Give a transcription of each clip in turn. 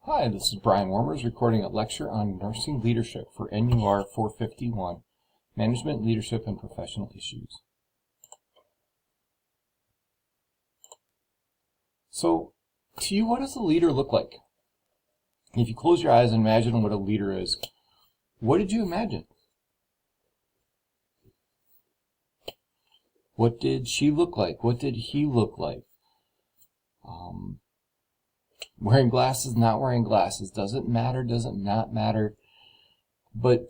Hi, this is Brian Wormers recording a lecture on nursing leadership for NUR 451, Management, Leadership, and Professional Issues. So, to you, what does a leader look like? If you close your eyes and imagine what a leader is, what did you imagine? What did she look like? What did he look like? Wearing glasses, not wearing glasses, doesn't matter, doesn't not matter. But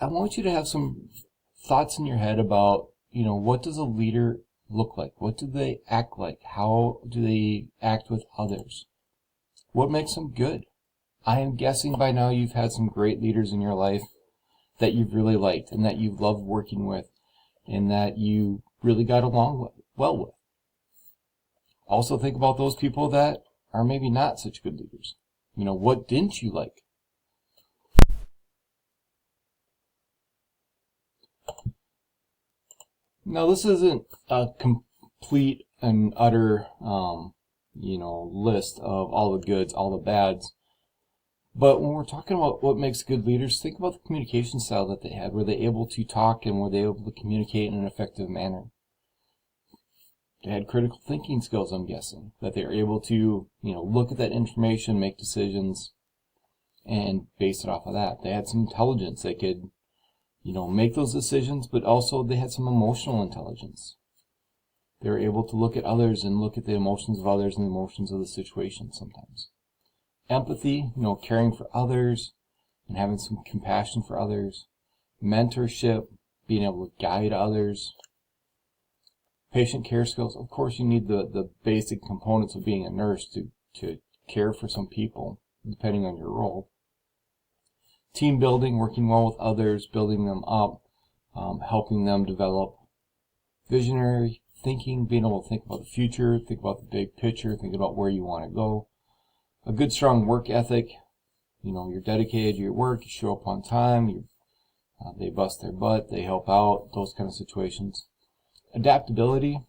I want you to have some thoughts in your head about, what does a leader look like? What do they act like? How do they act with others? What makes them good? I am guessing by now you've had some great leaders in your life that you've really liked and that you've loved working with and that you really got along well with. Also think about those people that are maybe not such good leaders. What didn't you like? Now, this isn't a complete and utter, list of all the goods, all the bads. But when we're talking about what makes good leaders, think about the communication style that they had. Were they able to talk and were they able to communicate in an effective manner? They had critical thinking skills, I'm guessing, that they were able to, look at that information, make decisions, and base it off of that. They had some intelligence. They could, make those decisions, but also they had some emotional intelligence. They were able to look at others and look at the emotions of others and the emotions of the situation sometimes. Empathy, caring for others and having some compassion for others. Mentorship, being able to guide others. Patient care skills. Of course, you need the basic components of being a nurse to care for some people, depending on your role. Team building, working well with others, building them up, helping them develop. Visionary thinking, being able to think about the future, think about the big picture, think about where you want to go. A good, strong work ethic. You're dedicated to your work, you show up on time, they bust their butt, they help out, those kind of situations. Adaptability,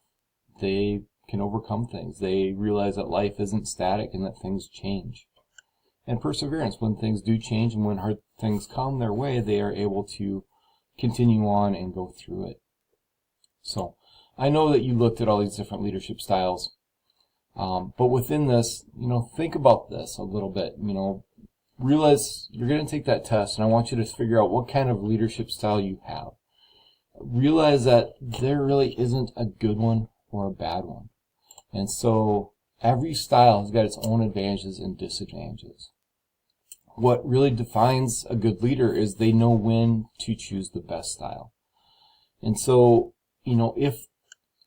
they can overcome things. They realize that life isn't static and that things change. And perseverance, when things do change and when hard things come their way, they are able to continue on and go through it. So, I know that you looked at all these different leadership styles, but within this, think about this a little bit. Realize you're going to take that test, and I want you to figure out what kind of leadership style you have. Realize that there really isn't a good one or a bad one. And so every style has got its own advantages and disadvantages. What really defines a good leader is they know when to choose the best style. And so, if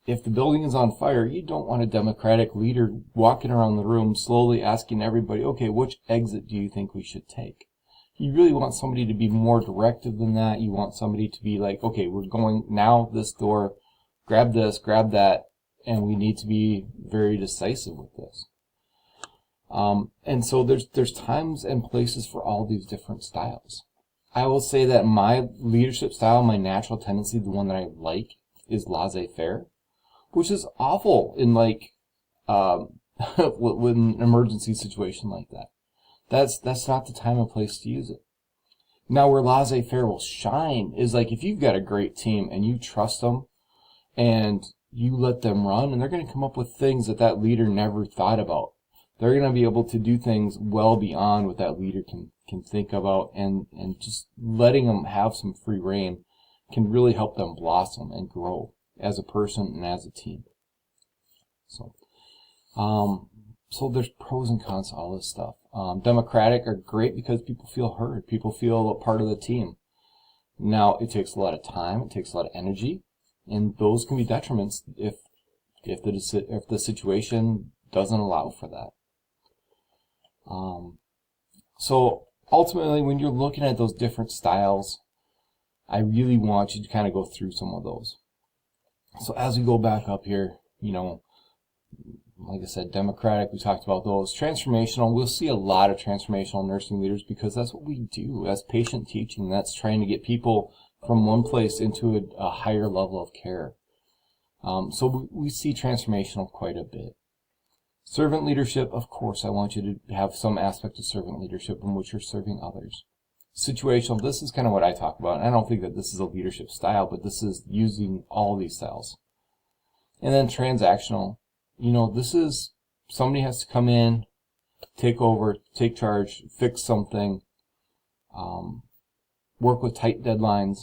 the building is on fire, you don't want a democratic leader walking around the room slowly asking everybody, okay, which exit do you think we should take? You really want somebody to be more directive than that. You want somebody to be like, okay, we're going now this door, grab this, grab that, and we need to be very decisive with this. And so there's times and places for all these different styles. I will say that my leadership style, my natural tendency, the one that I like, is laissez-faire, which is awful in with an emergency situation like that. That's not the time and place to use it. Now, where laissez-faire will shine is like if you've got a great team and you trust them and you let them run, and they're going to come up with things that leader never thought about. They're going to be able to do things well beyond what that leader can think about, and just letting them have some free reign can really help them blossom and grow as a person and as a team. So there's pros and cons to all this stuff. Democratic are great because people feel heard. People feel a part of the team. Now, it takes a lot of time. It takes a lot of energy. And those can be detriments if the situation doesn't allow for that. So ultimately, when you're looking at those different styles, I really want you to kind of go through some of those. So as we go back up here, like I said, democratic, we talked about those. Transformational, we'll see a lot of transformational nursing leaders because that's what we do as patient teaching. That's trying to get people from one place into a higher level of care. So we see transformational quite a bit. Servant leadership, of course, I want you to have some aspect of servant leadership in which you're serving others. Situational, this is kind of what I talk about. I don't think that this is a leadership style, but this is using all these styles. And then transactional, this is somebody has to come in, take over, take charge, fix something, work with tight deadlines.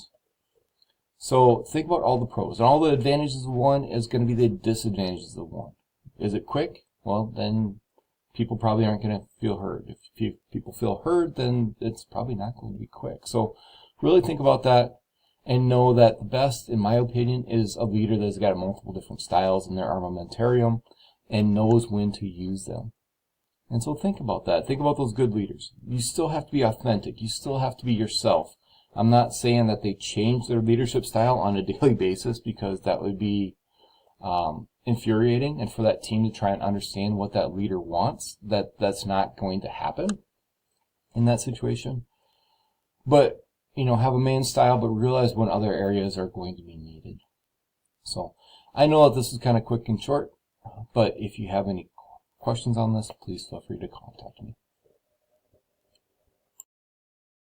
So think about all the pros. And all the advantages of one is going to be the disadvantages of one. Is it quick? Well, then people probably aren't going to feel heard. If people feel heard, then it's probably not going to be quick. So really think about that and know that the best, in my opinion, is a leader that's got multiple different styles in their armamentarium and knows when to use them. And so think about that. Think about those good leaders. You still have to be authentic. You still have to be yourself. I'm not saying that they change their leadership style on a daily basis, because that would be infuriating, and for that team to try and understand what that leader wants, that's not going to happen in that situation. But have a main style, but realize when other areas are going to be needed. So I know that this is kind of quick and short, but if you have any questions on this, please feel free to contact me.